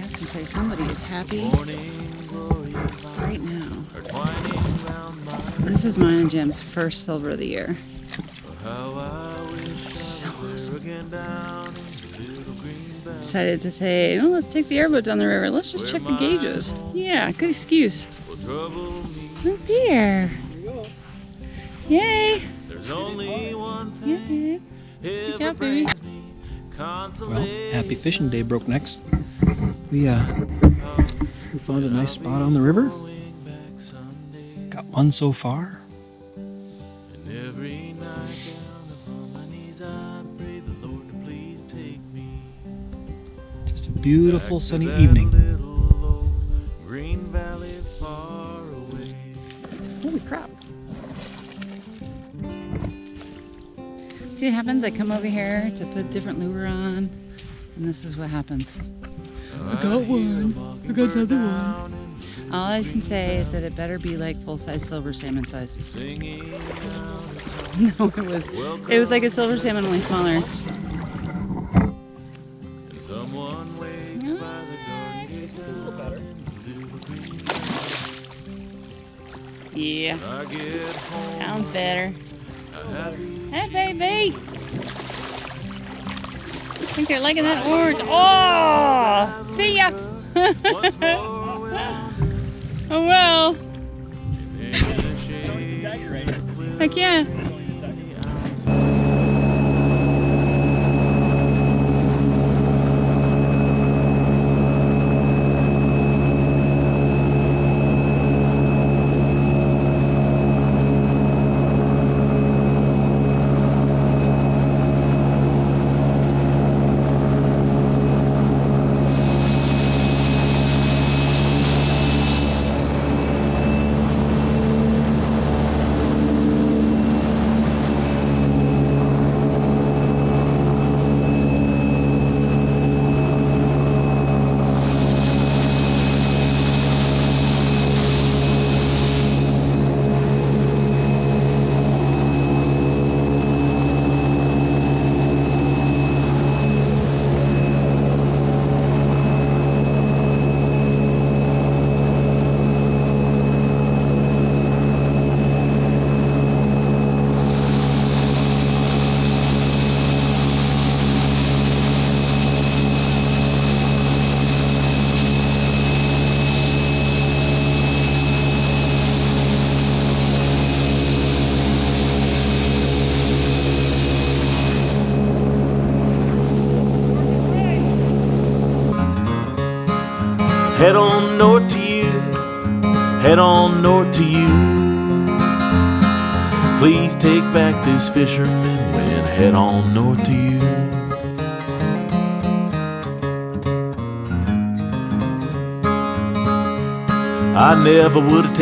guess and say somebody is happy right now. This is mine and Jim's first silver of the year. So awesome. Decided to say, well, let's take the airboat down the river. Let's just check the gauges. Yeah, good excuse. Right there. Yay. Yay. Good job, baby. Well, happy fishing day broke next. We found a nice spot on the river. Got one so far. Just a beautiful sunny evening. Holy crap. See what happens? I come over here to put a different lure on, and this is what happens. I got one. I got another one. All I can say is that it better be like full-size silver salmon size. No, it was like a silver salmon, only smaller. Yeah. Sounds better. Hey, baby! I think they're liking that orange. Oh! See ya! Oh well. Heck yeah. Head on north to you, head on north to you. Please take back this fisherman when head on north to you. I never would have